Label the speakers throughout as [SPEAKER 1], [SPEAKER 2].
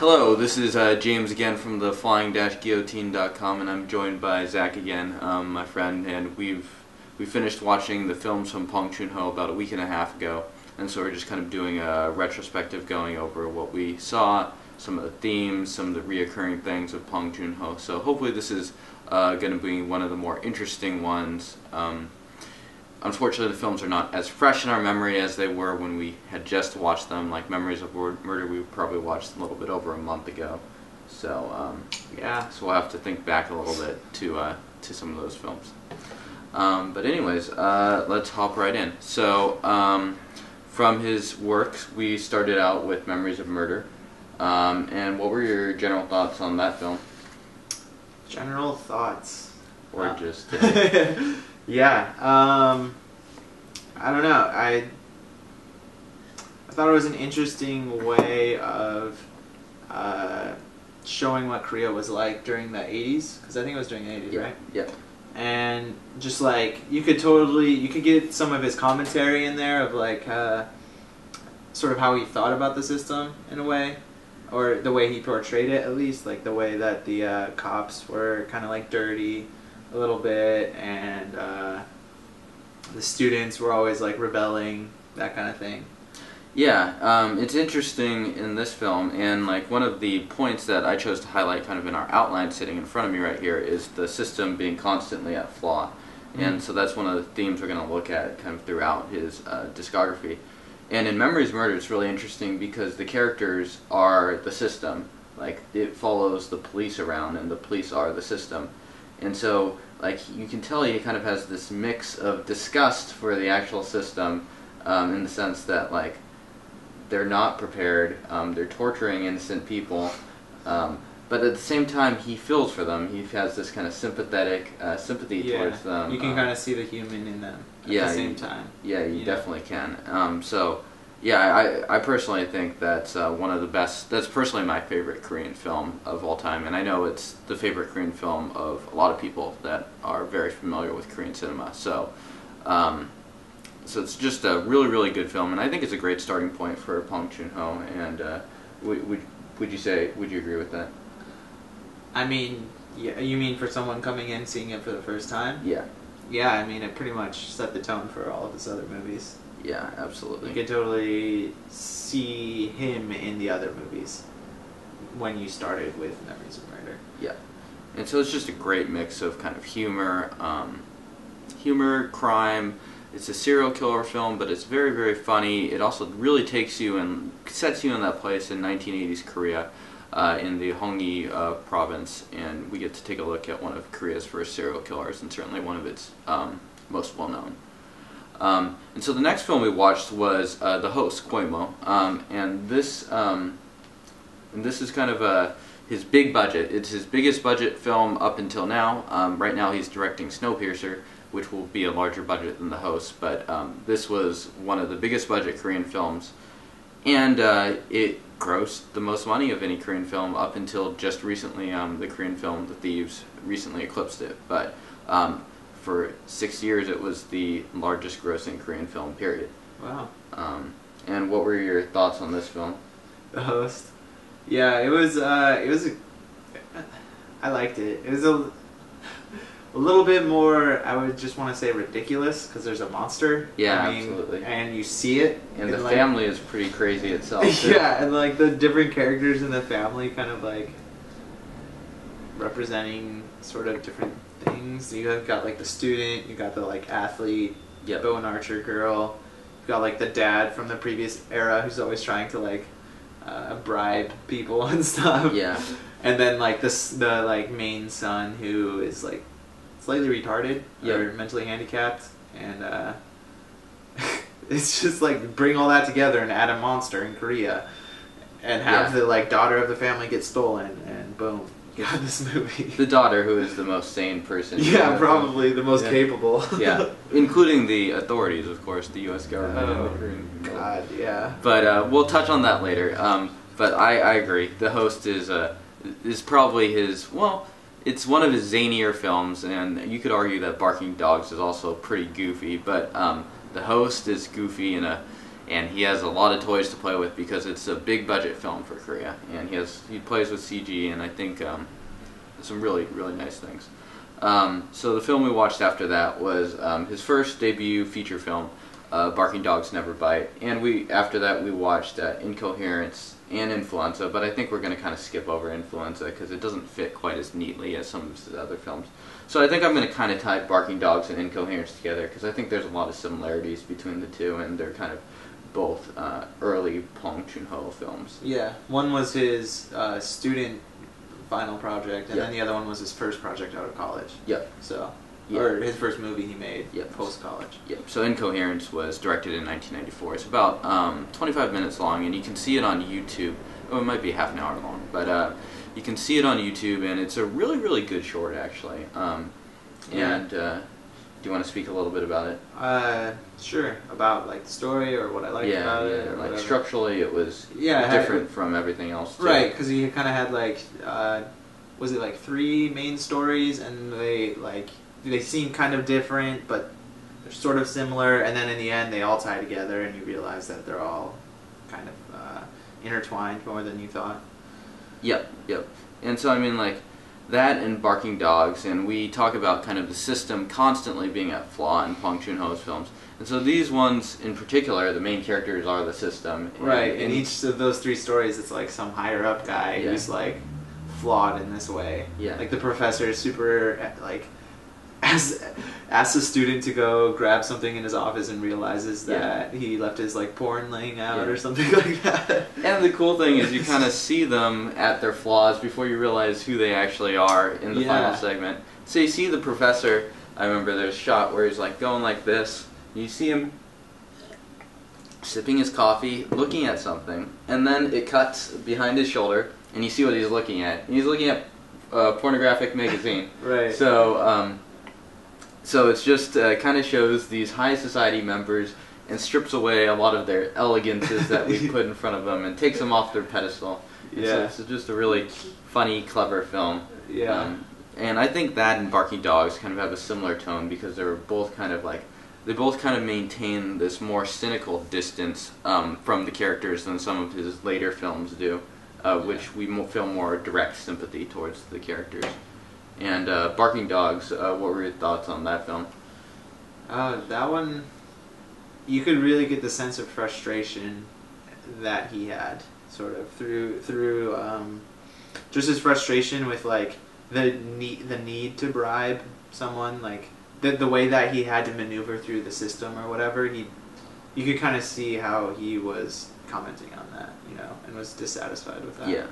[SPEAKER 1] Hello, this is James again from the flying-guillotine.com, and I'm joined by Zach again, my friend, and we finished watching the films from Bong Joon-ho about a week and a half ago, and so we're just kind of doing a retrospective going over what we saw, some of the themes, some of the reoccurring things of Bong Joon-ho. So hopefully this is going to be one of the more interesting ones. Unfortunately, the films are not as fresh in our memory as they were when we had just watched them. Like Memories of Murder, we probably watched a little bit over a month ago. So yeah, so we'll have to think back a little bit to some of those films. But anyways, let's hop right in. So from his works, we started out with Memories of Murder. And what were your general thoughts on that film?
[SPEAKER 2] General thoughts?
[SPEAKER 1] Or just...
[SPEAKER 2] Yeah, I don't know. I thought it was an interesting way of showing what Korea was like during the 80s, because I think it was during the 80s, right?
[SPEAKER 1] Yeah.
[SPEAKER 2] And just like, you could get some of his commentary in there of like, sort of how he thought about the system in a way, or the way he portrayed it at least, like the way that the cops were kind of like dirty a little bit, and the students were always like rebelling, that kind of thing.
[SPEAKER 1] Yeah, it's interesting in this film, and like one of the points that I chose to highlight kind of in our outline sitting in front of me right here is the system being constantly at flaw. And so that's one of the themes we're going to look at kind of throughout his discography. And in Memories of Murder, it's really interesting because the characters are the system. Like, it follows the police around, and the police are the system. And so, like, you can tell he kind of has this mix of disgust for the actual system, in the sense that, like, they're not prepared, they're torturing innocent people, but at the same time, he feels for them. He has this kind of sympathetic sympathy towards them.
[SPEAKER 2] You can kind of see the human in them at the same time.
[SPEAKER 1] Yeah, you definitely can. So, yeah, I personally think that's one of the best. That's personally my favorite Korean film of all time, and I know it's the favorite Korean film of a lot of people that are very familiar with Korean cinema. So, so it's just a really, really good film, and I think it's a great starting point for Bong Joon-ho. And would you agree with that?
[SPEAKER 2] I mean, yeah, you mean for someone coming in seeing it for the first time?
[SPEAKER 1] Yeah.
[SPEAKER 2] Yeah, I mean, it pretty much set the tone for all of his other movies.
[SPEAKER 1] Yeah, absolutely.
[SPEAKER 2] You could totally see him in the other movies when you started with Memories of Murder.
[SPEAKER 1] Yeah. And so it's just a great mix of kind of humor, crime. It's a serial killer film, but it's very, very funny. It also really takes you and sets you in that place in 1980s Korea, in the Gyeonggi province, and we get to take a look at one of Korea's first serial killers, and certainly one of its most well-known. And so the next film we watched was The Host, Koimo, and this is kind of his big budget. It's his biggest budget film up until now. Right now he's directing Snowpiercer, which will be a larger budget than The Host, but this was one of the biggest budget Korean films, and it grossed the most money of any Korean film up until just recently. The Korean film The Thieves recently eclipsed it, but for 6 years it was the largest grossing Korean film, period.
[SPEAKER 2] Wow.
[SPEAKER 1] And what were your thoughts on this film?
[SPEAKER 2] The Host. Yeah, it was I liked it. It was a little bit more, I would just want to say, ridiculous, because there's a monster.
[SPEAKER 1] Yeah, absolutely.
[SPEAKER 2] And you see it.
[SPEAKER 1] And the family is pretty crazy itself, too.
[SPEAKER 2] Yeah, and like the different characters in the family kind of like representing sort of different things. You have got like the student, you got the like athlete, bow and archer girl, you've got like the dad from the previous era who's always trying to like bribe people and stuff.
[SPEAKER 1] Yeah.
[SPEAKER 2] And then like the like main son who is like slightly retarded or mentally handicapped, and it's just like bring all that together and add a monster in Korea, and have the like daughter of the family get stolen, and boom. Yeah, this movie. The
[SPEAKER 1] daughter, who is the most sane person.
[SPEAKER 2] Yeah, probably the most capable.
[SPEAKER 1] Yeah, including the authorities, of course, the U.S. government.
[SPEAKER 2] Oh,
[SPEAKER 1] and the Korean
[SPEAKER 2] God, yeah.
[SPEAKER 1] But we'll touch on that later. But I agree. The Host is probably his, well, it's one of his zanier films, and you could argue that Barking Dogs is also pretty goofy, but The Host is goofy in and he has a lot of toys to play with because it's a big budget film for Korea, and he plays with CG, and I think some really nice things. So the film we watched after that was his first debut feature film, Barking Dogs Never Bite, and after that we watched Incoherence and Influenza, but I think we're going to kind of skip over Influenza because it doesn't fit quite as neatly as some of his other films. So I think I'm going to kind of tie Barking Dogs and Incoherence together because I think there's a lot of similarities between the two, and they're kind of both early Bong Joon-ho films.
[SPEAKER 2] Yeah, one was his student final project, and
[SPEAKER 1] Yep.
[SPEAKER 2] then the other one was his first project out of college.
[SPEAKER 1] Yep.
[SPEAKER 2] So,
[SPEAKER 1] Yep.
[SPEAKER 2] or his first movie he made
[SPEAKER 1] Yep.
[SPEAKER 2] post-college.
[SPEAKER 1] Yep. So Incoherence was directed in 1994. It's about 25 minutes long, and you can see it on YouTube. Oh, it might be half an hour long, but you can see it on YouTube, and it's a really good short, actually. And do you want to speak a little bit about it?
[SPEAKER 2] Sure. About like the story or what I liked about it. Or
[SPEAKER 1] like
[SPEAKER 2] whatever.
[SPEAKER 1] structurally, it was
[SPEAKER 2] Yeah,
[SPEAKER 1] different from everything else. Too.
[SPEAKER 2] Right, because he kind of had like, was it like 3 main stories, and they seem kind of different, but they're sort of similar, and then in the end they all tie together, and you realize that they're all kind of intertwined more than you thought.
[SPEAKER 1] Yep. And so I mean, like that and Barking Dogs, and we talk about kind of the system constantly being a flaw in Bong Joon-ho's films. And so these ones in particular, the main characters are the system.
[SPEAKER 2] Right, in each of those 3 stories, it's like some higher up guy who's like flawed in this way.
[SPEAKER 1] Yeah.
[SPEAKER 2] Like the professor is super like asks a student to go grab something in his office and realizes that he left his like porn laying out or something like that.
[SPEAKER 1] And the cool thing is you kind of see them at their flaws before you realize who they actually are in the final segment. So you see the professor, I remember there's a shot where he's like going like this. You see him sipping his coffee, looking at something, and then it cuts behind his shoulder, and you see what he's looking at. And he's looking at a pornographic magazine.
[SPEAKER 2] Right.
[SPEAKER 1] So it's just kind of shows these high society members and strips away a lot of their elegances that we put in front of them and takes them off their pedestal. So it's just a really funny, clever film.
[SPEAKER 2] Yeah.
[SPEAKER 1] And I think that and Barking Dogs kind of have a similar tone because they're both kind of like, they both kind of maintain this more cynical distance from the characters than some of his later films do, which we feel more direct sympathy towards the characters. And Barking Dogs, what were your thoughts on that film?
[SPEAKER 2] That one, you could really get the sense of frustration that he had, sort of through just his frustration with like the need to bribe someone, like the way that he had to maneuver through the system or whatever. You could kind of see how he was commenting on that, and was dissatisfied with that.
[SPEAKER 1] Yeah.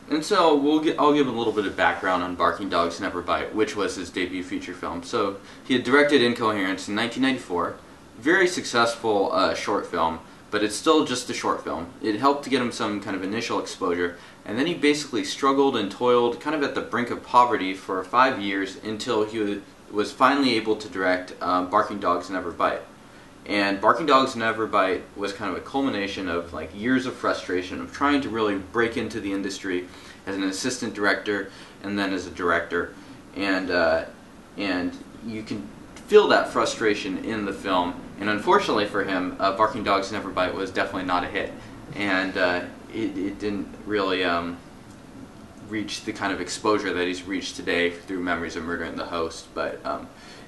[SPEAKER 1] And so I'll give a little bit of background on Barking Dogs Never Bite, which was his debut feature film. So he had directed Incoherence in 1994. Very successful short film, but it's still just a short film. It helped to get him some kind of initial exposure, and then he basically struggled and toiled kind of at the brink of poverty for 5 years until he was finally able to direct Barking Dogs Never Bite. And Barking Dogs Never Bite was kind of a culmination of like years of frustration of trying to really break into the industry as an assistant director and then as a director, and you can feel that frustration in the film. And unfortunately for him, Barking Dogs Never Bite was definitely not a hit, and it didn't really reach the kind of exposure that he's reached today through Memories of Murder and the Host. But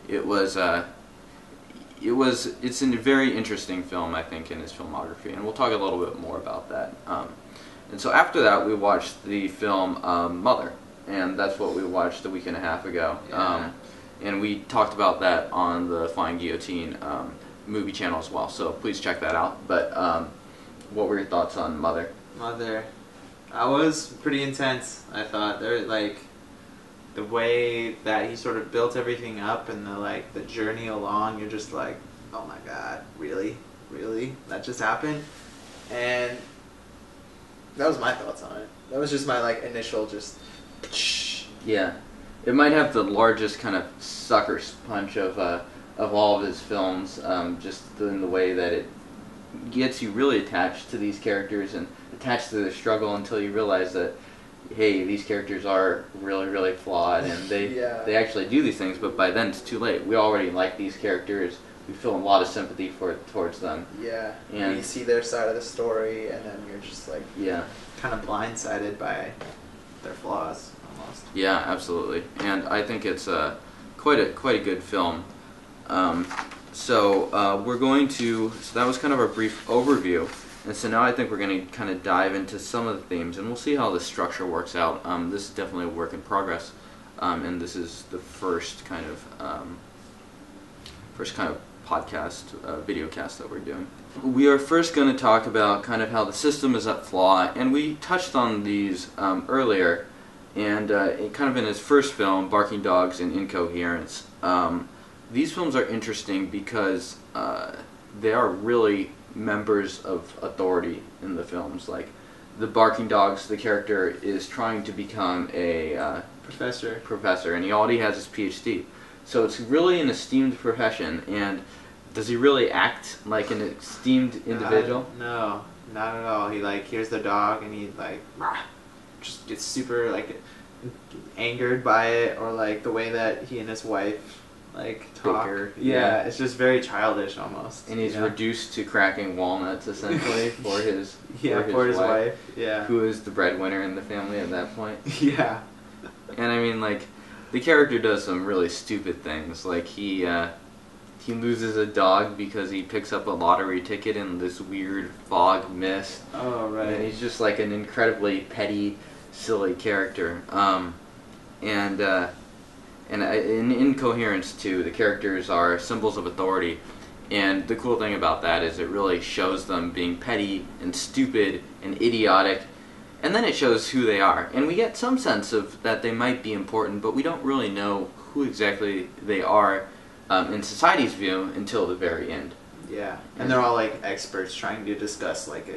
[SPEAKER 1] it's a very interesting film, I think, in his filmography, and we'll talk a little bit more about that. And so after that, we watched the film Mother, and that's what we watched a week and a half ago.
[SPEAKER 2] Yeah.
[SPEAKER 1] And we talked about that on the Flying Guillotine movie channel as well, so please check that out. But what were your thoughts on Mother?
[SPEAKER 2] Mother, that was pretty intense. I thought the way that he sort of built everything up and the journey along, you're just like, oh my god, really, that just happened. And that was my thoughts on it. That was just my initial just.
[SPEAKER 1] Yeah, it might have the largest kind of sucker punch of all of his films, just in the way that it gets you really attached to these characters and attached to their struggle until you realize that, hey, these characters are really flawed and they actually do these things, but by then it's too late. We already like these characters. we feel a lot of sympathy towards them.
[SPEAKER 2] Yeah.
[SPEAKER 1] And
[SPEAKER 2] you see their side of the story, and then you're just like kind of blindsided by their flaws almost.
[SPEAKER 1] Yeah, absolutely. And I think it's quite a good film. We're going to. So that was kind of our brief overview. And so now I think we're going to kind of dive into some of the themes, and we'll see how the structure works out. This is definitely a work in progress, and this is the first kind of podcast, videocast that we're doing. We are first going to talk about kind of how the system is at flaw, and we touched on these earlier, and kind of in his first film, Barking Dogs and Incoherence. These films are interesting because they are really members of authority in the films. Like the Barking Dogs, the character is trying to become a professor, and he already has his PhD. So it's really an esteemed profession. And does he really act like an esteemed individual?
[SPEAKER 2] No, not at all. He like hears the dog and he like just gets super like angered by it, or like the way that he and his wife like talk. Yeah, it's just very childish almost.
[SPEAKER 1] And he's reduced to cracking walnuts essentially for his
[SPEAKER 2] wife. Yeah,
[SPEAKER 1] who is the breadwinner in the family at that point.
[SPEAKER 2] Yeah,
[SPEAKER 1] and I mean like the character does some really stupid things. Like he loses a dog because he picks up a lottery ticket in this weird fog mist.
[SPEAKER 2] Oh right.
[SPEAKER 1] And he's just like an incredibly petty, silly character. And in Incoherence too, the characters are symbols of authority, and the cool thing about that is it really shows them being petty and stupid and idiotic, and then it shows who they are, and we get some sense of that they might be important, but we don't really know who exactly they are in society's view until the very end.
[SPEAKER 2] Yeah, and they're all like experts trying to discuss like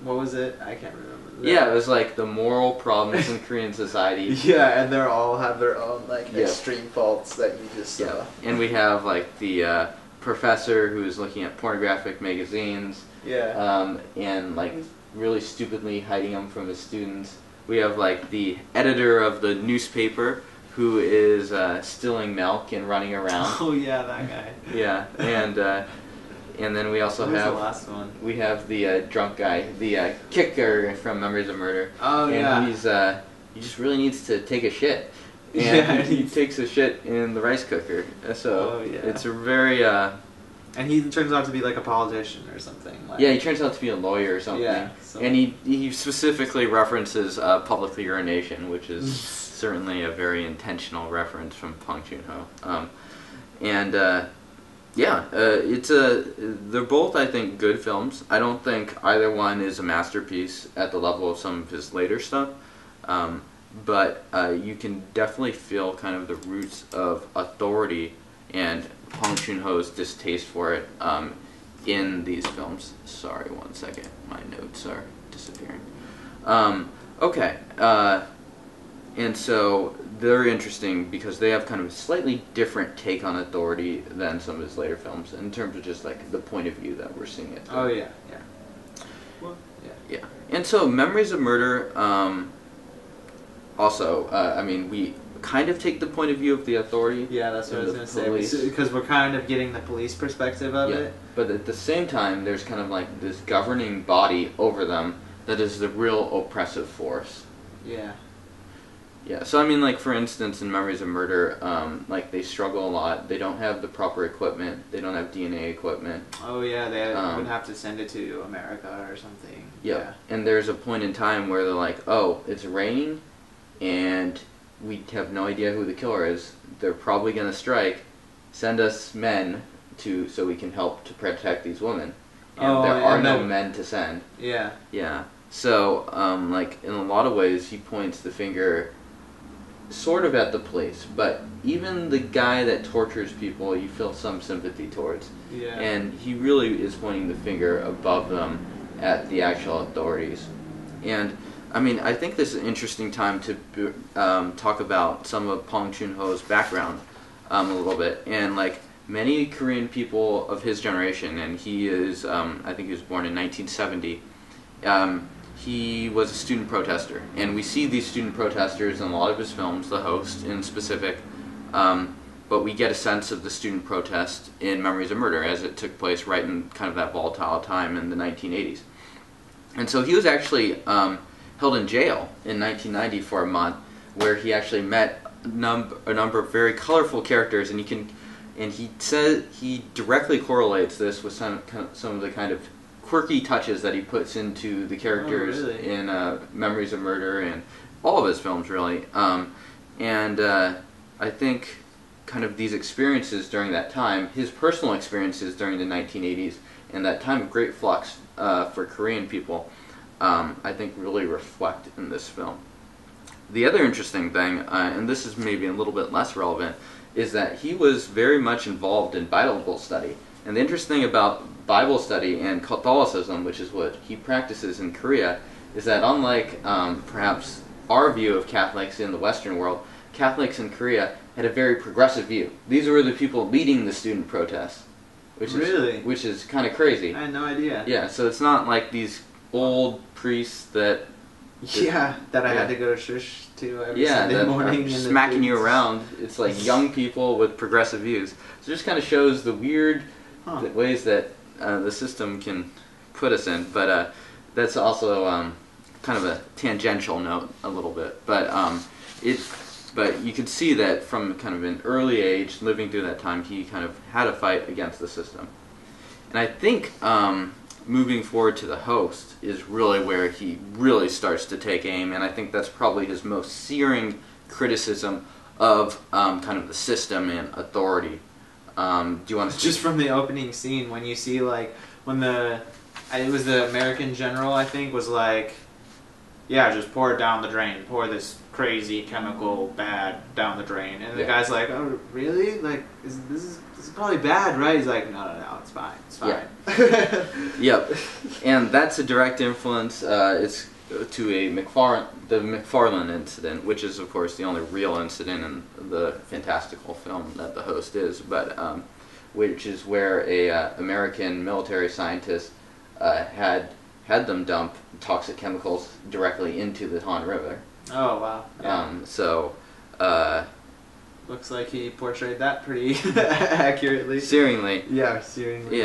[SPEAKER 2] what was it? I can't remember.
[SPEAKER 1] Yeah, it was like the moral problems in Korean society.
[SPEAKER 2] Yeah, and they all have their own like extreme faults that you just saw.
[SPEAKER 1] Yeah. And we have like the professor who's looking at pornographic magazines.
[SPEAKER 2] Yeah.
[SPEAKER 1] And like really stupidly hiding them from his students. We have like the editor of the newspaper who is stealing milk and running around.
[SPEAKER 2] Oh yeah, that guy.
[SPEAKER 1] Yeah, and then we also have
[SPEAKER 2] the last one?
[SPEAKER 1] We have the drunk guy, the kicker from Memories of Murder.
[SPEAKER 2] Oh
[SPEAKER 1] and he's he just really needs to take a shit, and he takes a shit in the rice cooker. So it's a very
[SPEAKER 2] and he turns out to be like a politician or something. Like,
[SPEAKER 1] he turns out to be a lawyer or something. Yeah, and he specifically references public urination, which is certainly a very intentional reference from Bong Joon-ho. They're both, I think, good films. I don't think either one is a masterpiece at the level of some of his later stuff, but you can definitely feel kind of the roots of authority and Bong Joon-ho's distaste for it in these films. Sorry, one second. My notes are disappearing. And so they're interesting because they have kind of a slightly different take on authority than some of his later films in terms of just like the point of view that we're seeing it through.
[SPEAKER 2] Oh yeah.
[SPEAKER 1] Well, yeah. And so Memories of Murder, I mean, we kind of take the point of view of the authority.
[SPEAKER 2] Yeah, that's what I was going to say. Because we're kind of getting the police perspective of it.
[SPEAKER 1] But at the same time, there's kind of like this governing body over them that is the real oppressive force.
[SPEAKER 2] Yeah.
[SPEAKER 1] Yeah, so I mean, like, for instance, in Memories of Murder, like, they struggle a lot. They don't have the proper equipment. They don't have DNA equipment.
[SPEAKER 2] Oh, yeah, they would have to send it to America or something.
[SPEAKER 1] Yeah, and there's a point in time where they're like, oh, it's raining, and we have no idea who the killer is. They're probably going to strike. Send us men so we can help to protect these women. And there are no men to send.
[SPEAKER 2] Yeah.
[SPEAKER 1] Yeah. So, like, in a lot of ways, he points the finger sort of at the police, but even the guy that tortures people, you feel some sympathy towards.
[SPEAKER 2] Yeah.
[SPEAKER 1] And he really is pointing the finger above them at the actual authorities. And, I mean, I think this is an interesting time to talk about some of Bong Joon-ho's background a little bit. And, like, many Korean people of his generation, and he is, I think he was born in 1970, he was a student protester, and we see these student protesters in a lot of his films, The Host in specific, but we get a sense of the student protest in Memories of Murder as it took place right in kind of that volatile time in the 1980s. And so he was actually held in jail in 1990 for a month, where he actually met a number of very colorful characters, and he said he directly correlates this with some of the kind of quirky touches that he puts into the characters in Memories of Murder and all of his films, really. I think kind of these experiences during that time, his personal experiences during the 1980s, and that time of great flux for Korean people, I think really reflect in this film. The other interesting thing, and this is maybe a little bit less relevant, is that he was very much involved in Bible study. And the interesting thing about Bible study and Catholicism, which is what he practices in Korea, is that unlike perhaps our view of Catholics in the Western world, Catholics in Korea had a very progressive view. These were the people leading the student protests, which is kind of crazy.
[SPEAKER 2] I had no idea.
[SPEAKER 1] Yeah, so it's not like these old priests that
[SPEAKER 2] I had to go to church to every Sunday morning.
[SPEAKER 1] And smacking you around. It's like young people with progressive views. So it just kind of shows the weird ways that the system can put us in. But that's also kind of a tangential note a little bit. But you could see that from kind of an early age, living through that time, he kind of had a fight against the system. And I think moving forward to The Host is really where he really starts to take aim, and I think that's probably his most searing criticism of kind of the system and authority. Do you want to
[SPEAKER 2] just from the opening scene when you see like when it was the American general, I think, was like, yeah, just pour it down the drain, pour this crazy chemical bad down the drain, and the guy's like, oh really, like this is probably bad, right? He's like, no, it's fine,
[SPEAKER 1] yeah. Yep. And that's a direct influence it's to the McFarlane incident, which is of course the only real incident in the fantastical film that The Host is, but which is where a American military scientist had them dump toxic chemicals directly into the Han River.
[SPEAKER 2] Oh wow. Yeah. Looks like he portrayed that pretty accurately.
[SPEAKER 1] Searingly.
[SPEAKER 2] Yeah, searingly.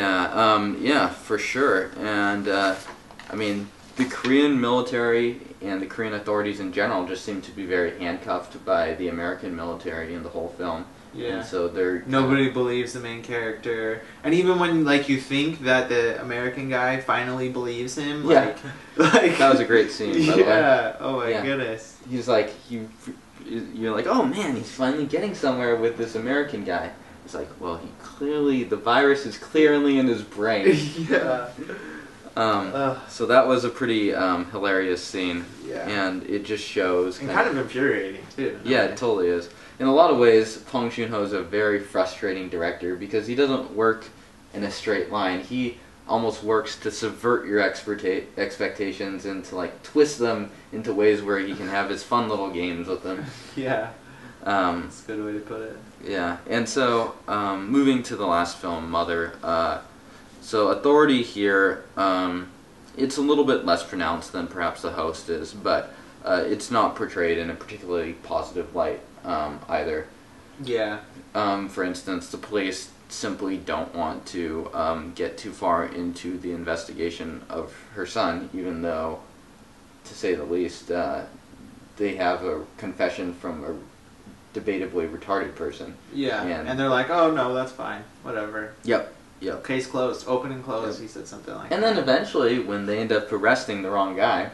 [SPEAKER 1] Yeah, for sure. And I mean, the Korean military and the Korean authorities in general just seem to be very handcuffed by the American military in the whole film.
[SPEAKER 2] Yeah.
[SPEAKER 1] And so
[SPEAKER 2] nobody believes the main character, and even when like you think that the American guy finally believes him, like
[SPEAKER 1] that was a great scene. By the way.
[SPEAKER 2] Yeah. Oh my goodness.
[SPEAKER 1] He's like you're like, oh man, he's finally getting somewhere with this American guy. It's like, well, the virus is clearly in his brain.
[SPEAKER 2] Yeah.
[SPEAKER 1] So that was a pretty hilarious scene.
[SPEAKER 2] Yeah.
[SPEAKER 1] And it just shows.
[SPEAKER 2] And kind of infuriating too.
[SPEAKER 1] Yeah, it totally is. In a lot of ways, Bong Joon-ho is a very frustrating director because he doesn't work in a straight line. He almost works to subvert your expectations and to like twist them into ways where he can have his fun little games with them.
[SPEAKER 2] Yeah. That's a good way to put it.
[SPEAKER 1] Yeah. And so, moving to the last film, Mother. So authority here, it's a little bit less pronounced than perhaps The Host is, but it's not portrayed in a particularly positive light either.
[SPEAKER 2] Yeah.
[SPEAKER 1] For instance, the police simply don't want to get too far into the investigation of her son, even though, to say the least, they have a confession from a debatably retarded person.
[SPEAKER 2] Yeah, and they're like, oh no, that's fine, whatever.
[SPEAKER 1] Yep.
[SPEAKER 2] Case closed, open and closed, he said something like that.
[SPEAKER 1] And then eventually, when they end up arresting the wrong guy,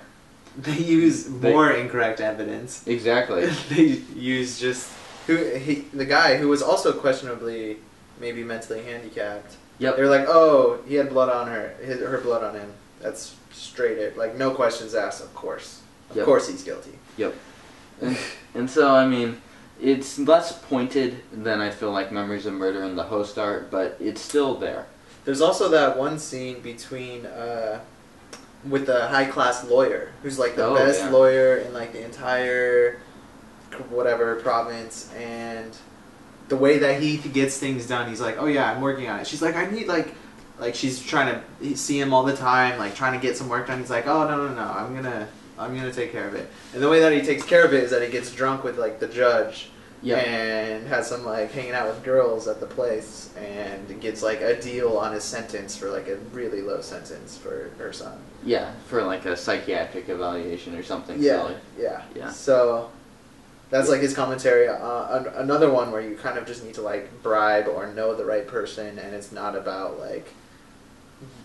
[SPEAKER 2] they use more incorrect evidence.
[SPEAKER 1] Exactly.
[SPEAKER 2] They use just the guy who was also questionably maybe mentally handicapped.
[SPEAKER 1] Yep.
[SPEAKER 2] They were like, oh, he had blood on her blood on him. That's straight it. Like, no questions asked, of course. Of course he's guilty.
[SPEAKER 1] Yep. And so, I mean, it's less pointed than I feel like Memories of Murder and The Host are, but it's still there.
[SPEAKER 2] There's also that one scene between with the high-class lawyer, who's like the best lawyer in like the entire whatever province, and the way that he gets things done, he's like, oh yeah, I'm working on it. She's like, I need like she's trying to see him all the time, like trying to get some work done. He's like, oh no, I'm gonna take care of it. And the way that he takes care of it is that he gets drunk with like the judge,
[SPEAKER 1] Yeah.
[SPEAKER 2] And has him like hanging out with girls at the place, and gets like a deal on his sentence for like a really low sentence for her son.
[SPEAKER 1] Yeah, for like a psychiatric evaluation or something
[SPEAKER 2] Yeah,
[SPEAKER 1] silly.
[SPEAKER 2] yeah. So that's like his commentary on another one where you kind of just need to like bribe or know the right person, and it's not about like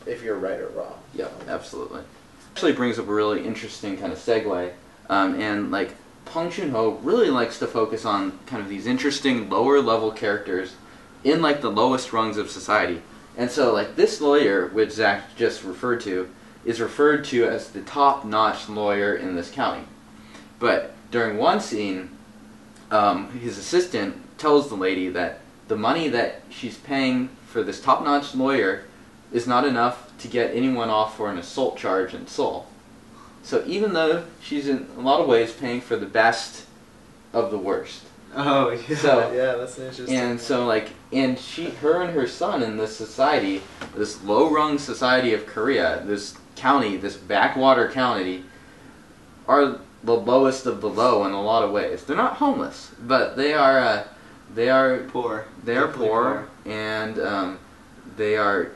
[SPEAKER 2] if you're right or wrong.
[SPEAKER 1] Yeah, absolutely. Actually brings up a really interesting kind of segue, and like Bong Joon-ho really likes to focus on kind of these interesting lower level characters in like the lowest rungs of society. And so like this lawyer, which Zach just referred to, is referred to as the top-notch lawyer in this county. But during one scene, his assistant tells the lady that the money that she's paying for this top-notch lawyer is not enough to get anyone off for an assault charge in Seoul. So even though she's in a lot of ways paying for the best of the worst.
[SPEAKER 2] Oh yeah,
[SPEAKER 1] so,
[SPEAKER 2] yeah, that's interesting.
[SPEAKER 1] And so like, and her and her son in this society, this low-rung society of Korea, this county, this backwater county, are the lowest of the low in a lot of ways. They're not homeless, but they are
[SPEAKER 2] poor.
[SPEAKER 1] They are poor, and they are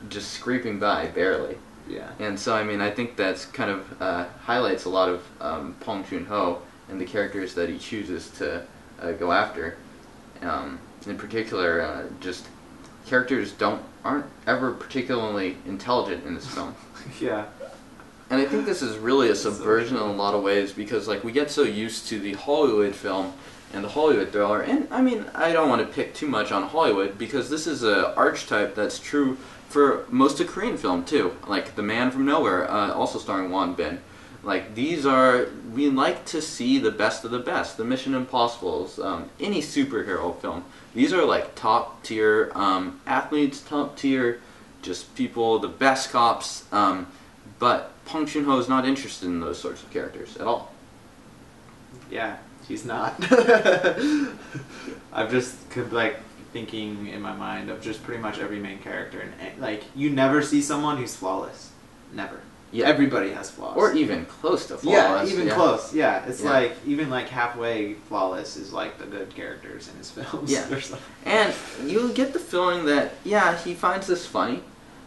[SPEAKER 1] just scraping by barely.
[SPEAKER 2] Yeah.
[SPEAKER 1] And so, I mean, I think that's kind of highlights a lot of Bong Joon-ho and the characters that he chooses to go after. In particular, just characters aren't ever particularly intelligent in this film.
[SPEAKER 2] Yeah.
[SPEAKER 1] And I think this is really a subversion in a lot of ways, because like we get so used to the Hollywood film and the Hollywood thriller, and I mean, I don't want to pick too much on Hollywood because this is an archetype that's true for most of Korean film too, like The Man from Nowhere, also starring Won Bin. Like we like to see the best of the best, the Mission Impossibles, any superhero film. These are like top tier athletes, top tier, just people, the best cops. But Bong Joon-ho is not interested in those sorts of characters at all.
[SPEAKER 2] Yeah, he's not. I've just like thinking in my mind of just pretty much every main character, and like you never see someone who's flawless. Never.
[SPEAKER 1] Yeah.
[SPEAKER 2] Everybody has flaws.
[SPEAKER 1] Or even close to flawless.
[SPEAKER 2] Yeah, even close. Yeah, it's like even like halfway flawless is like the good characters in his films.
[SPEAKER 1] Yeah.
[SPEAKER 2] Or something.
[SPEAKER 1] And you get the feeling that he finds this funny,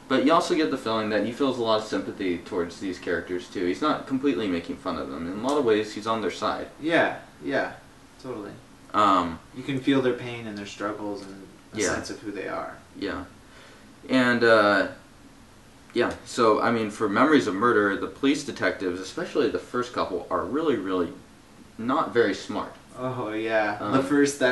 [SPEAKER 1] but you also get the feeling that he feels a lot of sympathy towards these characters too. He's not completely making fun of them. In a lot of ways, he's on their side.
[SPEAKER 2] Yeah, totally. You can feel their pain and their struggles and a sense of who they are.
[SPEAKER 1] Yeah. And, so, I mean, for Memories of Murder, the police detectives, especially the first couple, are really, really not very smart.
[SPEAKER 2] Oh, yeah. That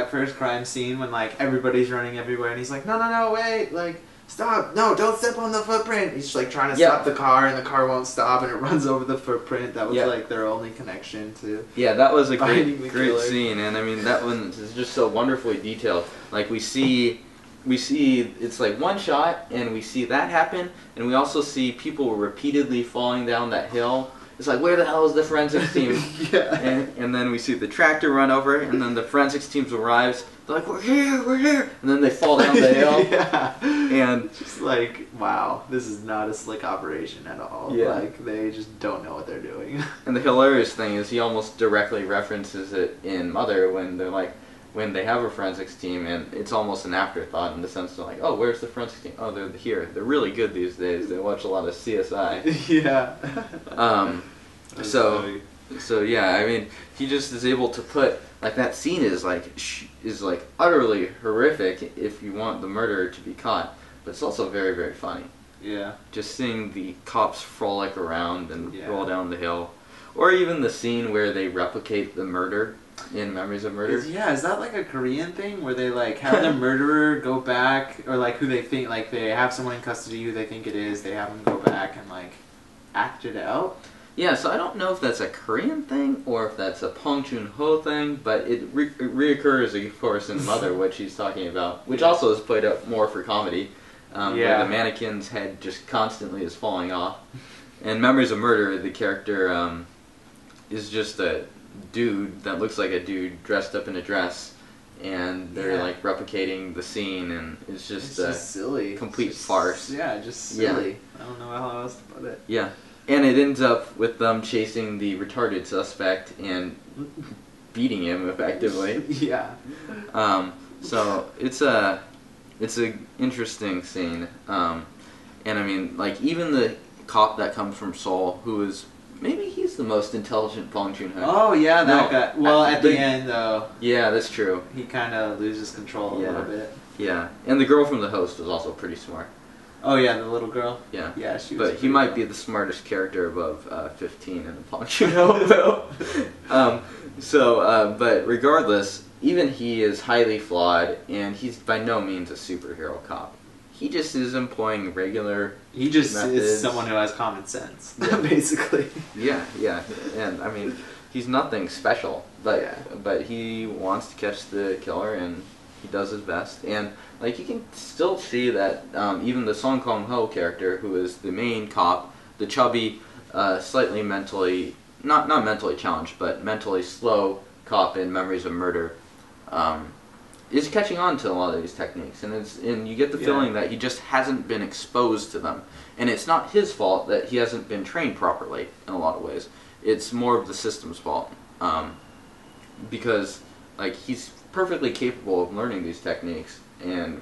[SPEAKER 2] first crime scene when, like, everybody's running everywhere and he's like, no, wait, like, stop, no, don't step on the footprint. He's just like trying to stop the car, and the car won't stop, and it runs over the footprint. That was like their only connection to.
[SPEAKER 1] Yeah, that was a great
[SPEAKER 2] killer.
[SPEAKER 1] scene, and I mean that one is just so wonderfully detailed. Like we see it's like one shot, and we see that happen, and we also see people repeatedly falling down that hill. It's like, where the hell is the forensics team?
[SPEAKER 2] Yeah.
[SPEAKER 1] And then we see the tractor run over, and then the forensics team arrives. They're like, we're here, and then they fall down the hill.
[SPEAKER 2] Yeah.
[SPEAKER 1] And
[SPEAKER 2] just like, wow, this is not a slick operation at all.
[SPEAKER 1] Yeah.
[SPEAKER 2] Like, they just don't know what they're doing.
[SPEAKER 1] And the hilarious thing is he almost directly references it in Mother when they're like, when they have a forensics team, and it's almost an afterthought in the sense they're like, oh, where's the forensics team? Oh, they're here. They're really good these days. They watch a lot of CSI.
[SPEAKER 2] Yeah.
[SPEAKER 1] So yeah, I mean, he just is able to put, like, that scene is like utterly horrific if you want the murderer to be caught, but it's also very, very funny.
[SPEAKER 2] Yeah.
[SPEAKER 1] Just seeing the cops frolic around and roll down the hill, or even the scene where they replicate the murder in Memories of Murder.
[SPEAKER 2] Is that like a Korean thing where they like have the murderer go back, or like who they think, like they have someone in custody who they think it is, they have them go back and like act it out?
[SPEAKER 1] Yeah, so I don't know if that's a Korean thing or if that's a Bong Joon-ho thing, but it reoccurs, of course, in Mother, what she's talking about, which also is played up more for comedy, where the mannequin's head just constantly is falling off. In Memories of Murder, the character is just a dude that looks like a dude dressed up in a dress, and they're like replicating the scene, and it's just
[SPEAKER 2] silly,
[SPEAKER 1] complete farce.
[SPEAKER 2] Yeah, just silly. I don't know how else to put it.
[SPEAKER 1] Yeah. And it ends up with them chasing the retarded suspect, and beating him effectively.
[SPEAKER 2] Yeah.
[SPEAKER 1] So it's a interesting scene, and I mean, like, even the cop that comes from Seoul, who is maybe he's the most intelligent Bong Joon-ho.
[SPEAKER 2] Oh yeah, that
[SPEAKER 1] No,
[SPEAKER 2] guy. Well, at the end though,
[SPEAKER 1] yeah, that's true.
[SPEAKER 2] he kind of loses control a little bit.
[SPEAKER 1] Yeah, and the girl from The Host was also pretty smart.
[SPEAKER 2] Oh yeah, the little girl.
[SPEAKER 1] Yeah,
[SPEAKER 2] yeah, she was.
[SPEAKER 1] But he might be the smartest character above 15 in the Bong Joon-ho film. But regardless, even he is highly flawed, and he's by no means a superhero cop. He just is employing regular.
[SPEAKER 2] He just
[SPEAKER 1] methods.
[SPEAKER 2] is someone who has common sense,
[SPEAKER 1] Yeah.
[SPEAKER 2] basically.
[SPEAKER 1] Yeah, and I mean, he's nothing special, but he wants to catch the killer, and he does his best. And like, you can still see that even the Song Kang-ho character, who is the main cop, the chubby, slightly mentally not mentally challenged, but mentally slow cop in Memories of Murder, is catching on to a lot of these techniques, and you get the feeling that he just hasn't been exposed to them, and it's not his fault that he hasn't been trained properly in a lot of ways. It's more of the system's fault, because like, he's perfectly capable of learning these techniques, and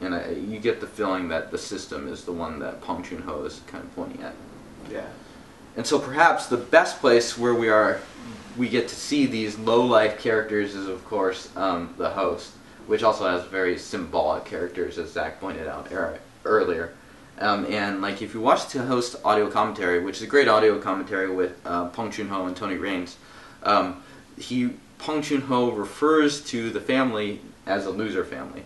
[SPEAKER 1] you get the feeling that the system is the one that Bong Joon-ho is kind of pointing at.
[SPEAKER 2] Yeah.
[SPEAKER 1] And so perhaps the best place where we get to see these low-life characters is, of course, The Host, which also has very symbolic characters, as Zach pointed out earlier. And like, if you watch The Host audio commentary, which is a great audio commentary with Bong Joon-ho and Tony Raines, Bong Joon-ho refers to the family as a loser family.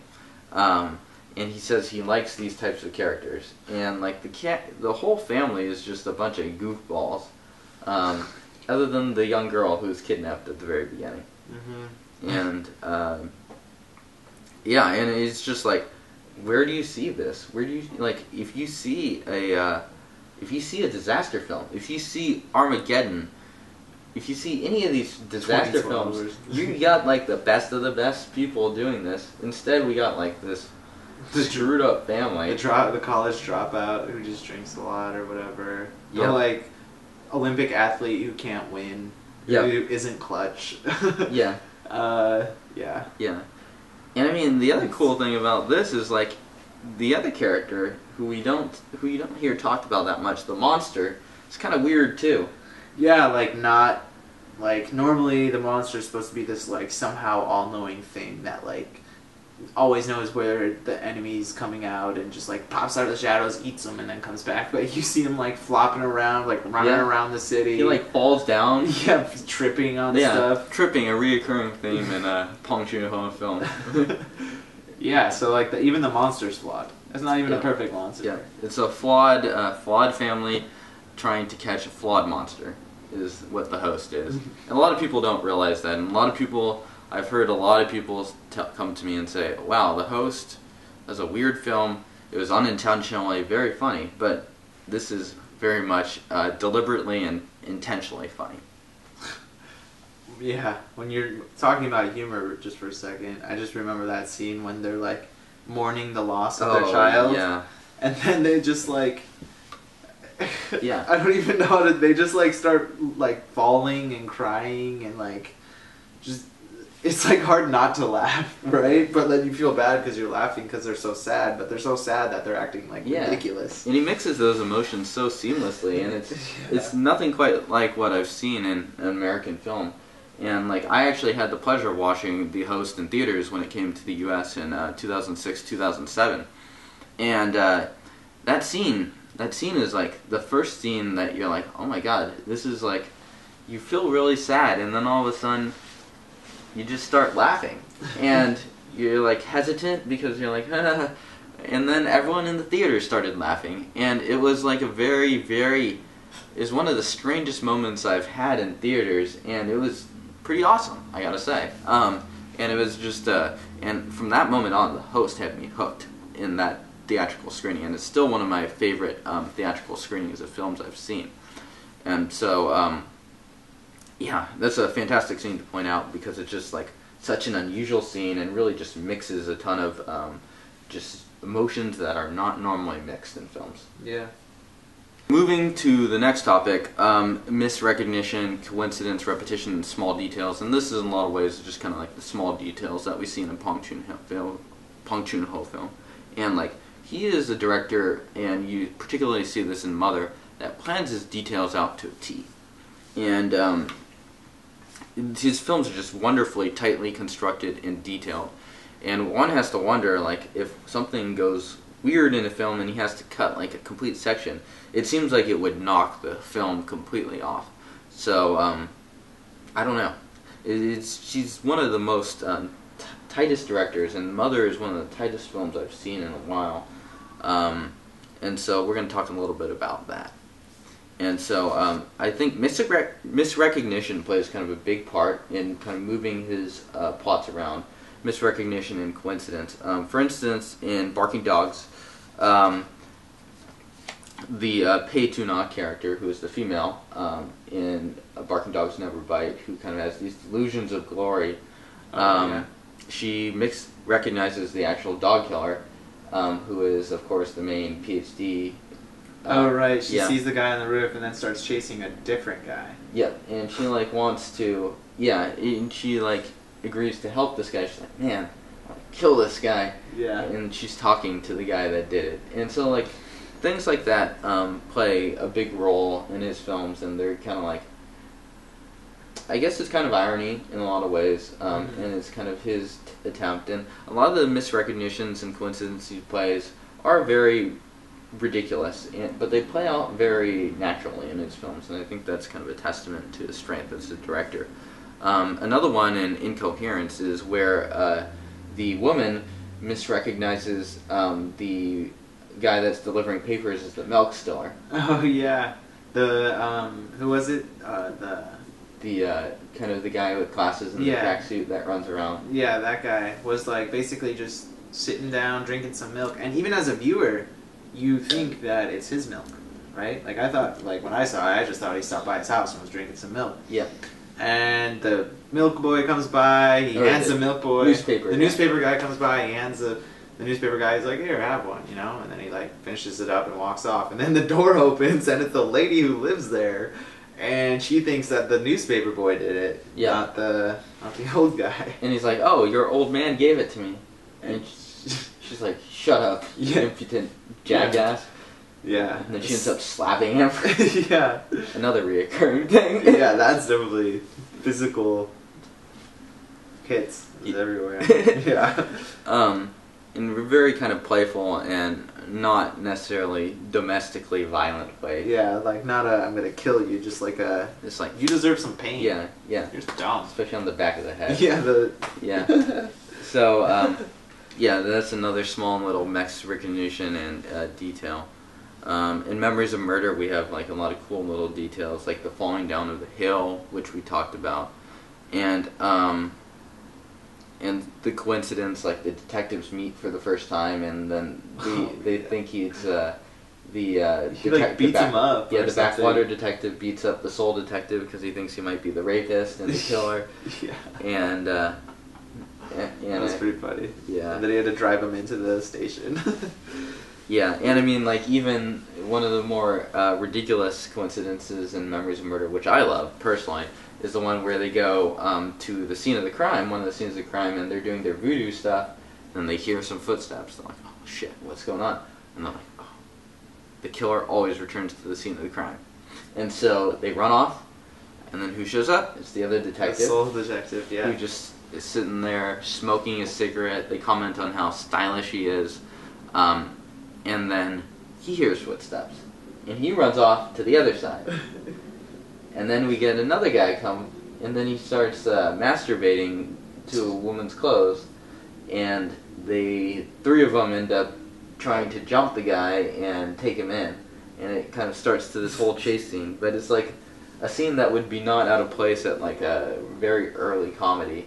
[SPEAKER 1] And he says he likes these types of characters, and like, the whole family is just a bunch of goofballs, other than the young girl who's kidnapped at the very beginning. Mm-hmm. And and it's just like, where do you see this? Where do you, like, if you see a disaster film, if you see Armageddon, if you see any of these disaster films, you got like the best of the best people doing this. Instead, we got like this screwed up family.
[SPEAKER 2] The college dropout who just drinks a lot or whatever. Yep. The like Olympic athlete who can't win. Who isn't clutch.
[SPEAKER 1] Yeah.
[SPEAKER 2] Yeah.
[SPEAKER 1] And I mean, the other cool thing about this is like, the other character who you don't hear talked about that much, the monster, is kind of weird too.
[SPEAKER 2] Yeah, like normally the monster is supposed to be this like somehow all-knowing thing that like always knows where the enemy's coming out and just like pops out of the shadows, eats them, and then comes back. But you see him like flopping around, like running around the city.
[SPEAKER 1] He like falls down.
[SPEAKER 2] Yeah, tripping on stuff.
[SPEAKER 1] Tripping, a reoccurring theme in a Bong Joon-ho film.
[SPEAKER 2] Yeah, so like even the monster's flawed. It's not even a perfect monster.
[SPEAKER 1] Yeah, it's a flawed family trying to catch a flawed monster, is what The Host is. And a lot of people don't realize that, and I've heard a lot of people come to me and say, wow, The Host is a weird film, it was unintentionally very funny, but this is very much deliberately and intentionally funny.
[SPEAKER 2] Yeah, when you're talking about humor just for a second, I just remember that scene when they're like mourning the loss of their child.
[SPEAKER 1] Yeah.
[SPEAKER 2] And then they just like...
[SPEAKER 1] Yeah.
[SPEAKER 2] I don't even know how to... They just like start like falling and crying and like... just... It's like hard not to laugh, right? But then you feel bad because you're laughing because they're so sad, but they're so sad that they're acting like ridiculous.
[SPEAKER 1] And he mixes those emotions so seamlessly, and it's nothing quite like what I've seen in an American film. And like, I actually had the pleasure of watching The Host in theaters when it came to the U.S. in 2006, 2007. And that scene is like the first scene that you're like, oh my god, this is like, you feel really sad, and then all of a sudden you just start laughing, and you're like hesitant because you're like, and then everyone in the theater started laughing, and it was like a very, very, is one of the strangest moments I've had in theaters, and it was pretty awesome, I gotta say. And it was just, and from that moment on, The Host had me hooked in that theatrical screening, and it's still one of my favorite theatrical screenings of films I've seen. And so, yeah, that's a fantastic scene to point out because it's just like such an unusual scene and really just mixes a ton of just emotions that are not normally mixed in films.
[SPEAKER 2] Yeah.
[SPEAKER 1] Moving to the next topic, misrecognition, coincidence, repetition, and small details. And this is in a lot of ways just kind of like the small details that we see in a Bong Joon-ho film. And like, he is a director, and you particularly see this in Mother, that plans his details out to a T. And his films are just wonderfully, tightly constructed and detailed. And one has to wonder, like, if something goes weird in a film and he has to cut like a complete section, it seems like it would knock the film completely off. So I don't know. She's one of the most tightest directors, and Mother is one of the tightest films I've seen in a while. And so we're going to talk a little bit about that. And so I think misrecognition plays kind of a big part in kind of moving his plots around. Misrecognition and coincidence. For instance, in Barking Dogs, the Pei Tuna character, who is the female in Barking Dogs Never Bite, who kind of has these delusions of glory, she recognizes the actual dog killer, who is, of course, the main PhD.
[SPEAKER 2] Oh, right. She sees the guy on the roof and then starts chasing a different guy.
[SPEAKER 1] Yep, and she, like, wants to, and she, like, agrees to help this guy. She's like, man, I'll kill this guy. Yeah. And she's talking to the guy that did it. And so, like, things like that play a big role in his films, and they're kind of like, I guess it's kind of irony in a lot of ways, and it's kind of his attempt. And a lot of the misrecognitions and coincidences he plays are very ridiculous, but they play out very naturally in his films, and I think that's kind of a testament to his strength as a director. Another one in Incoherence is where the woman misrecognizes the guy that's delivering papers as the milk stiller.
[SPEAKER 2] Oh yeah, who was it?
[SPEAKER 1] The kind of the guy with glasses and the tracksuit that runs around.
[SPEAKER 2] Yeah, that guy was like basically just sitting down, drinking some milk, and even as a viewer, you think that it's his milk, right? Like I thought, like when I saw it, I just thought he stopped by his house and was drinking some milk.
[SPEAKER 1] Yeah.
[SPEAKER 2] And the milk boy comes by, he hands the milk boy...
[SPEAKER 1] The
[SPEAKER 2] newspaper guy comes by, he hands the newspaper guy, he's like, here, have one, you know? And then he, like, finishes it up and walks off. And then the door opens, and it's the lady who lives there, and she thinks that the newspaper boy did it, not the old guy.
[SPEAKER 1] And he's like, oh, your old man gave it to me. And she's like, shut up, you impudent jackass.
[SPEAKER 2] Yeah.
[SPEAKER 1] And then she ends up slapping him.
[SPEAKER 2] Yeah.
[SPEAKER 1] Another reoccurring thing.
[SPEAKER 2] Yeah, that's definitely physical hits everywhere. Yeah.
[SPEAKER 1] In a very kind of playful and not necessarily domestically violent way.
[SPEAKER 2] Yeah, like not a I'm gonna kill you, just like a
[SPEAKER 1] it's like
[SPEAKER 2] you deserve some pain.
[SPEAKER 1] Yeah.
[SPEAKER 2] You're dumb.
[SPEAKER 1] Especially on the back of the head.
[SPEAKER 2] Yeah.
[SPEAKER 1] So that's another small little recognition and detail. In Memories of Murder, we have like a lot of cool little details, like the falling down of the hill, which we talked about, and the coincidence, like the detectives meet for the first time, and then they think he's
[SPEAKER 2] he like beats him up.
[SPEAKER 1] Yeah, the backwater detective beats up the sole detective because he thinks he might be the rapist and the killer.
[SPEAKER 2] Yeah.
[SPEAKER 1] And
[SPEAKER 2] that's pretty funny.
[SPEAKER 1] Yeah.
[SPEAKER 2] And then he had to drive him into the station.
[SPEAKER 1] Yeah, and I mean, like, even one of the more ridiculous coincidences in Memories of Murder, which I love, personally, is the one where they go to the scene of the crime, one of the scenes of the crime, and they're doing their voodoo stuff, and they hear some footsteps. They're like, oh, shit, what's going on? And they're like, oh, the killer always returns to the scene of the crime. And so they run off, and then who shows up? It's the other detective.
[SPEAKER 2] The sole detective, yeah.
[SPEAKER 1] Who just is sitting there smoking a cigarette. They comment on how stylish he is. And then he hears footsteps, and he runs off to the other side. And then we get another guy come, and then he starts masturbating to a woman's clothes, and the three of them end up trying to jump the guy and take him in, and it kind of starts to this whole chase scene. But it's like a scene that would be not out of place at like a very early comedy.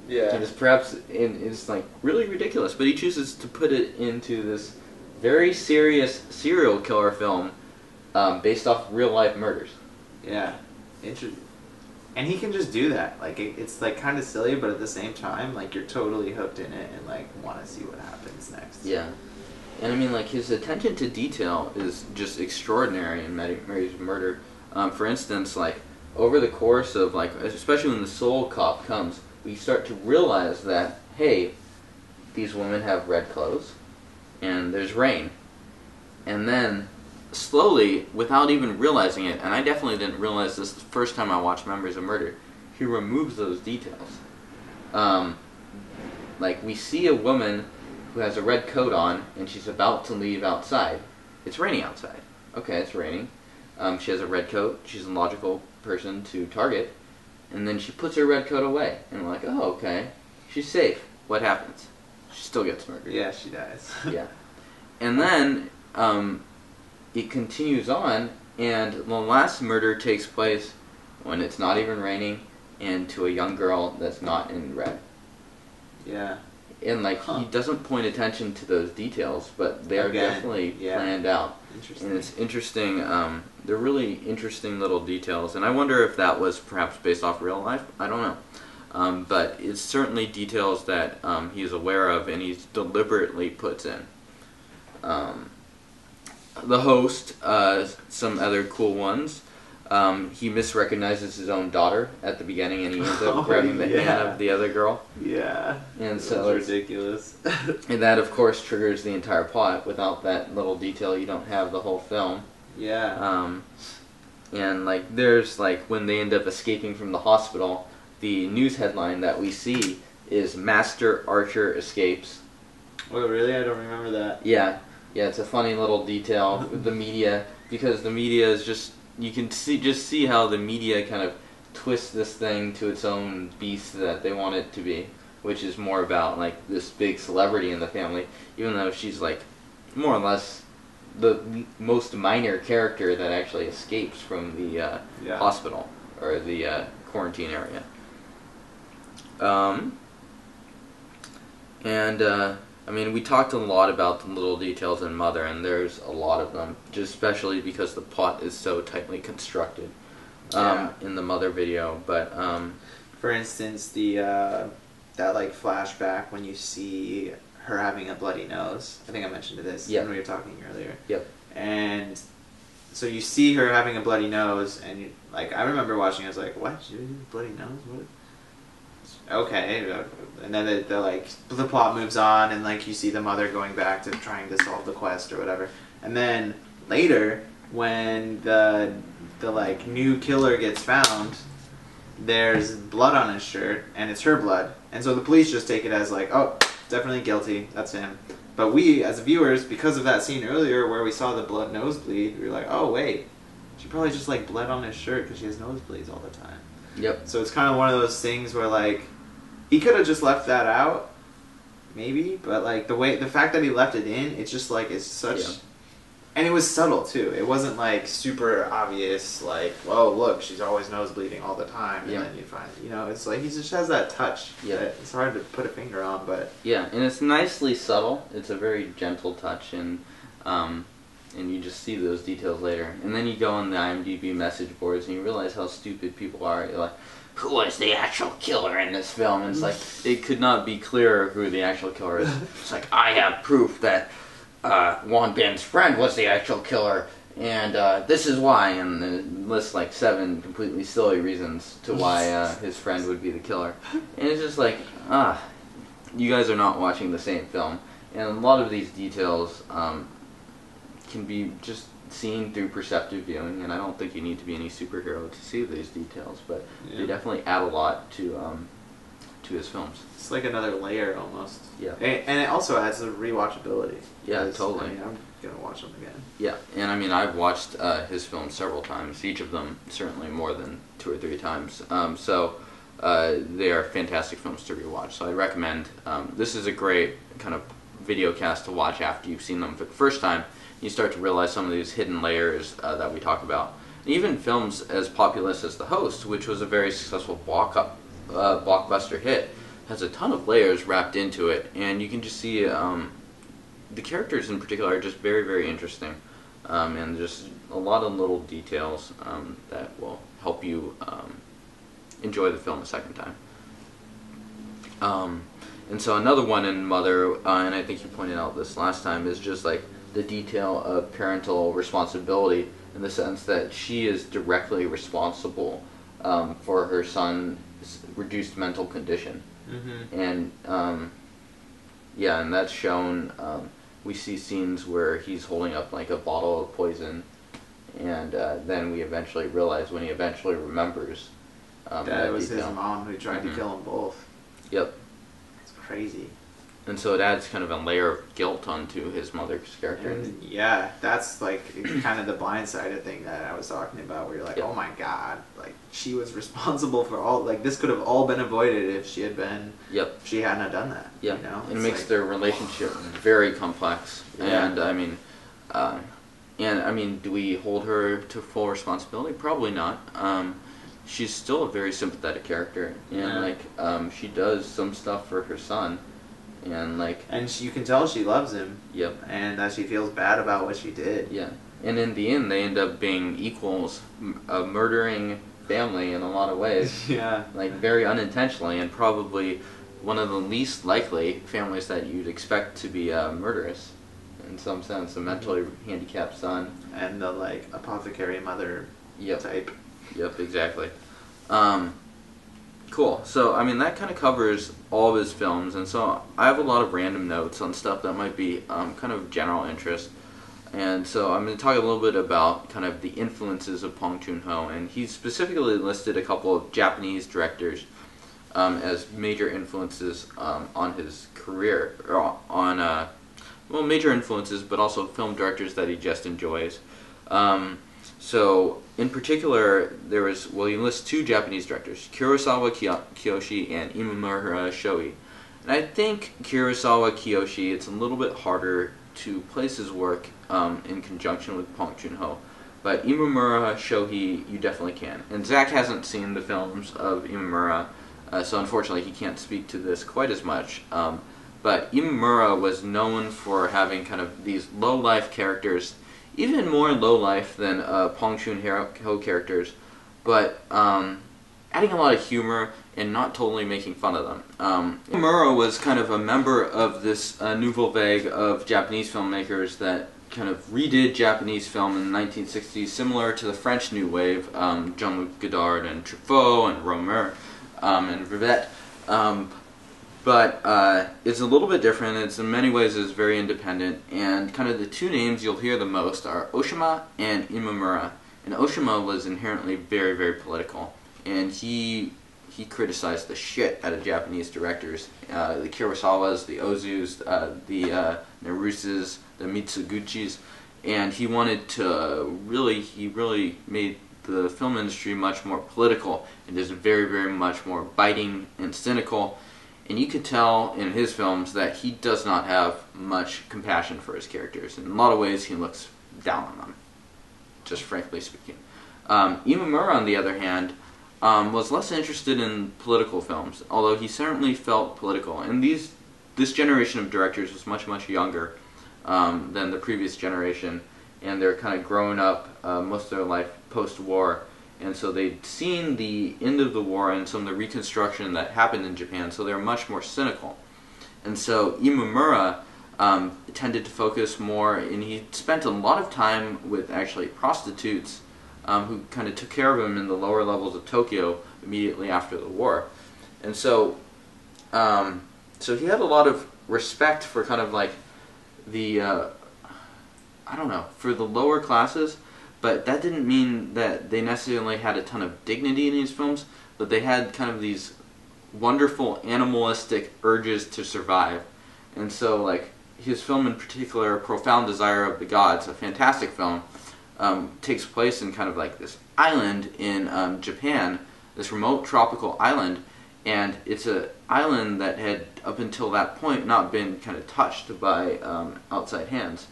[SPEAKER 2] Yeah.
[SPEAKER 1] And it's like really ridiculous, but he chooses to put it into this very serious serial killer film based off real life murders.
[SPEAKER 2] Yeah, interesting. And he can just do that. Like it's like kind of silly, but at the same time, like you're totally hooked in it and like want to see what happens next.
[SPEAKER 1] Yeah. And I mean, like, his attention to detail is just extraordinary in Mary's Murder. For instance, like, over the course of, like, especially when the soul cop comes, we start to realize that, hey, these women have red clothes, and there's rain. And then, slowly, without even realizing it, and I definitely didn't realize this the first time I watched Memories of Murder, he removes those details. Like, we see a woman who has a red coat on, and she's about to leave outside. It's raining outside. Okay, it's raining. She has a red coat. She's a logical person to target. And then she puts her red coat away. And we're like, oh, okay. She's safe. What happens? She still gets murdered.
[SPEAKER 2] Yeah, she dies.
[SPEAKER 1] Yeah. And then it continues on, and the last murder takes place when it's not even raining, and to a young girl that's not in red.
[SPEAKER 2] Yeah.
[SPEAKER 1] And, like, he doesn't point attention to those details, but they are definitely planned out.
[SPEAKER 2] Interesting.
[SPEAKER 1] And it's interesting. They're really interesting little details, and I wonder if that was perhaps based off real life. I don't know. But it's certainly details that he's aware of and he deliberately puts in. The host, some other cool ones. He misrecognizes his own daughter at the beginning, and he ends up grabbing the hand of the other girl.
[SPEAKER 2] Yeah,
[SPEAKER 1] and so
[SPEAKER 2] it's ridiculous.
[SPEAKER 1] And that, of course, triggers the entire plot. Without that little detail, you don't have the whole film.
[SPEAKER 2] Yeah.
[SPEAKER 1] And, like, there's, like, when they end up escaping from the hospital, the news headline that we see is "Master Archer Escapes."
[SPEAKER 2] Oh, really? I don't remember that.
[SPEAKER 1] Yeah, it's a funny little detail with the media, because the media is just, you can see how the media kind of twists this thing to its own beast that they want it to be, which is more about, like, this big celebrity in the family, even though she's, like, more or less the most minor character that actually escapes from the hospital or the quarantine area. I mean, we talked a lot about the little details in Mother, and there's a lot of them, just especially because the plot is so tightly constructed in the Mother video. But
[SPEAKER 2] for instance, that like flashback when you see her having a bloody nose. I think I mentioned this when we were talking earlier.
[SPEAKER 1] Yep.
[SPEAKER 2] And so you see her having a bloody nose, and you, like, I remember watching it, I was like, what? She has a bloody nose? What? Okay, and then the plot moves on, and, like, you see the mother going back to trying to solve the quest or whatever, and then later when the like new killer gets found, there's blood on his shirt, and it's her blood, and so the police just take it as like, oh, definitely guilty, that's him. But we as viewers, because of that scene earlier where we saw the blood nosebleed, we were like, oh wait, she probably just like bled on his shirt because she has nosebleeds all the time.
[SPEAKER 1] Yep.
[SPEAKER 2] So it's kind of one of those things where, like, he could have just left that out, maybe, but, like, the fact that he left it in, it's just, like, it's such... Yeah. And it was subtle, too. It wasn't, like, super obvious, like, oh, look, she's always nosebleeding all the time, and then you find, you know, it's like, he just has that touch that it's hard to put a finger on, but...
[SPEAKER 1] Yeah, and it's nicely subtle. It's a very gentle touch, and you just see those details later. And then you go on the IMDb message boards and you realize how stupid people are. You're like, who was the actual killer in this film? And it's like, it could not be clearer who the actual killer is. It's like, I have proof that Won Bin's friend was the actual killer, and this is why. And then it lists like 7 completely silly reasons to why his friend would be the killer. And it's just like, you guys are not watching the same film. And a lot of these details can be just seen through perceptive viewing, and I don't think you need to be any superhero to see these details, but they definitely add a lot to his films.
[SPEAKER 2] It's like another layer almost.
[SPEAKER 1] Yeah.
[SPEAKER 2] And it also adds the rewatchability.
[SPEAKER 1] Yeah, totally.
[SPEAKER 2] I mean, I'm gonna watch them again.
[SPEAKER 1] Yeah, and I mean, I've watched his films several times, each of them certainly more than 2 or 3 times. So they are fantastic films to rewatch. So I recommend. This is a great kind of videocast to watch after you've seen them for the first time. You start to realize some of these hidden layers that we talk about. Even films as populous as The Host, which was a very successful blockbuster hit, has a ton of layers wrapped into it, and you can just see the characters in particular are just very, very interesting, and just a lot of little details that will help you enjoy the film a second time. And so another one in Mother, and I think you pointed out this last time, is just like the detail of parental responsibility in the sense that she is directly responsible for her son's reduced mental condition.
[SPEAKER 2] Mm-hmm.
[SPEAKER 1] And yeah, and that's shown. We see scenes where he's holding up like a bottle of poison, and then we eventually realize when he eventually remembers
[SPEAKER 2] that it was
[SPEAKER 1] detail.
[SPEAKER 2] his mom who tried to kill them both.
[SPEAKER 1] Yep.
[SPEAKER 2] It's crazy.
[SPEAKER 1] And so it adds kind of a layer of guilt onto his mother's character.
[SPEAKER 2] And yeah, that's like kind of the blindsided thing that I was talking about, where you're like,
[SPEAKER 1] Yep.
[SPEAKER 2] oh my god, like she was responsible for all, like this could have all been avoided if she had been,
[SPEAKER 1] Yep.
[SPEAKER 2] if she hadn't have done that.
[SPEAKER 1] Yeah,
[SPEAKER 2] You know?
[SPEAKER 1] it
[SPEAKER 2] It's
[SPEAKER 1] makes
[SPEAKER 2] like,
[SPEAKER 1] their relationship very complex.
[SPEAKER 2] Yeah.
[SPEAKER 1] And I mean, do we hold her to full responsibility? Probably not. She's still a very sympathetic character, and
[SPEAKER 2] Yeah.
[SPEAKER 1] like she does some stuff for her son, and like
[SPEAKER 2] you can tell she loves him,
[SPEAKER 1] yep,
[SPEAKER 2] and that she feels bad about what she did.
[SPEAKER 1] yeah. And in the end, they end up being equals, a murdering family in a lot of ways.
[SPEAKER 2] Yeah.
[SPEAKER 1] Like very unintentionally, and probably one of the least likely families that you'd expect to be murderous in some sense, a mentally handicapped son.
[SPEAKER 2] And the like apothecary mother
[SPEAKER 1] Yep.
[SPEAKER 2] type.
[SPEAKER 1] Yep, exactly. Cool. So, I mean, that kind of covers all of his films, and so I have a lot of random notes on stuff that might be kind of general interest. And so I'm going to talk a little bit about kind of the influences of Bong Joon-ho, and he specifically listed a couple of Japanese directors as major influences on his career, or on, well, major influences, but also film directors that he just enjoys. So, in particular, he lists two Japanese directors, Kurosawa Kiyoshi and Imamura Shoei. And I think Kurosawa Kiyoshi, it's a little bit harder to place his work in conjunction with Bong Joon-ho. But Imamura Shoei, you definitely can. And Zach hasn't seen the films of Imamura, so unfortunately he can't speak to this quite as much. But Imamura was known for having kind of these low-life characters, even more low-life than Bong Joon-ho characters, but adding a lot of humor and not totally making fun of them. Imamura was kind of a member of this nouvelle vague of Japanese filmmakers that kind of redid Japanese film in the 1960s, similar to the French New Wave, Jean-Luc Godard and Truffaut and Romer and Rivette. But it's a little bit different. It's in many ways is very independent, and kind of the two names you'll hear the most are Oshima and Imamura. And Oshima was inherently very, very political, and he criticized the shit out of Japanese directors, the Kurosawas, the Ozus, the Naruses, the Mitsuguchis, and he wanted to really made the film industry much more political and is very, very much more biting and cynical. And you could tell in his films that he does not have much compassion for his characters. In a lot of ways, he looks down on them, just frankly speaking. Imamura, on the other hand, was less interested in political films, although he certainly felt political. And this generation of directors was much, much younger than the previous generation, and they're kind of growing up most of their life post-war. And so they'd seen the end of the war and some of the reconstruction that happened in Japan, so they're much more cynical. And so Imamura tended to focus more, and he spent a lot of time with actually prostitutes who kind of took care of him in the lower levels of Tokyo immediately after the war. And so, so he had a lot of respect for kind of like the, for the lower classes. But that didn't mean that they necessarily had a ton of dignity in these films, but they had kind of these wonderful animalistic urges to survive. And so, like, his film in particular, Profound Desire of the Gods, a fantastic film, takes place in kind of like this island in Japan, this remote tropical island, and it's an island that had, up until that point, not been kind of touched by outside hands.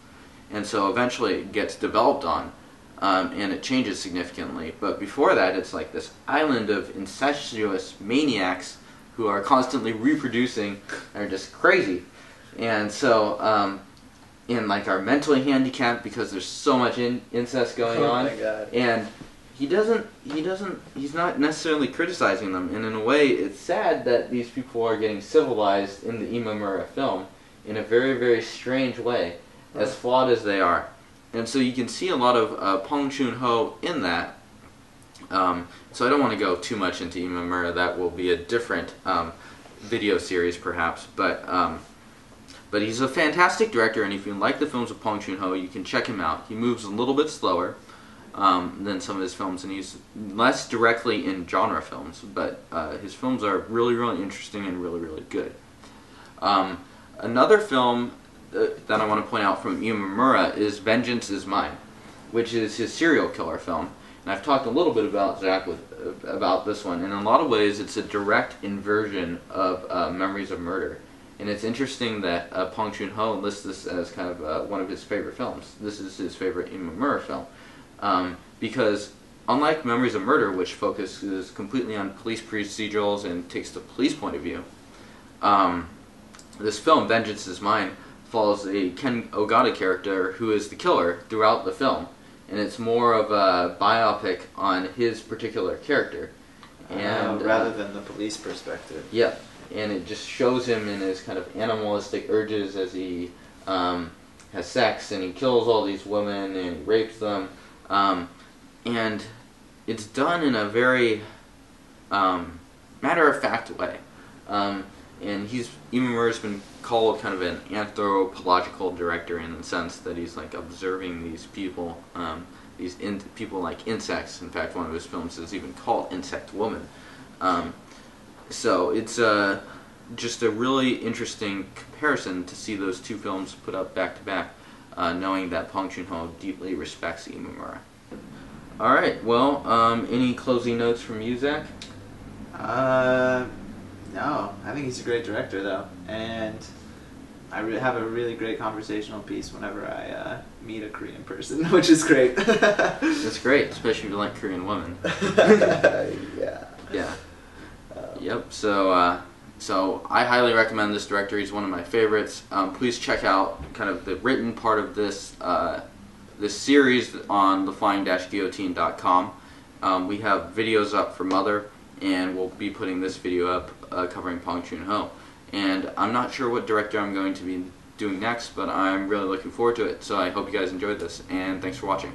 [SPEAKER 1] And so eventually it gets developed on. And it changes significantly. But before that, it's like this island of incestuous maniacs who are constantly reproducing and are just crazy. And so, and like are mentally handicapped because there's so much incest going on.
[SPEAKER 2] Oh my God.
[SPEAKER 1] And he's not necessarily criticizing them, and in a way it's sad that these people are getting civilized in the Imamura film in a very, very strange way, as flawed as they are. And so you can see a lot of Bong Joon-ho in that. So I don't want to go too much into Imamura. That will be a different video series perhaps, but he's a fantastic director, and if you like the films of Bong Joon-ho, you can check him out. He moves a little bit slower than some of his films, and he's less directly in genre films, but his films are really, really interesting and really, really good. Another film that I want to point out from Imamura is Vengeance is Mine, which is his serial killer film. And I've talked a little bit about about this one. In a lot of ways, it's a direct inversion of Memories of Murder. And it's interesting that Bong Joon-ho lists this as kind of one of his favorite films. This is his favorite Imamura film. Because unlike Memories of Murder, which focuses completely on police procedurals and takes the police point of view, this film, Vengeance is Mine, follows a Ken Ogata character who is the killer throughout the film. And it's more of a biopic on his particular character. And
[SPEAKER 2] rather than the police perspective.
[SPEAKER 1] Yeah, and it just shows him in his kind of animalistic urges as he has sex, and he kills all these women, and he rapes them. And it's done in a very matter-of-fact way. And Imamura's been called kind of an anthropological director in the sense that he's like observing these people, people like insects. In fact, one of his films is even called Insect Woman. So it's just a really interesting comparison to see those two films put up back to back, knowing that Bong Joon-ho deeply respects Imamura. All right. Well, any closing notes from you, Zach?
[SPEAKER 2] No, I think he's a great director, though, and I have a really great conversational piece whenever I meet a Korean person, which is great.
[SPEAKER 1] That's great, especially if you like Korean women.
[SPEAKER 2] Yeah.
[SPEAKER 1] Yeah. Yep. So I highly recommend this director. He's one of my favorites. Please check out kind of the written part of this this series on theflying-guillotine.com. We have videos up for Mother, and we'll be putting this video up covering Bong Joon-ho. And I'm not sure what director I'm going to be doing next, but I'm really looking forward to it. So I hope you guys enjoyed this, and thanks for watching.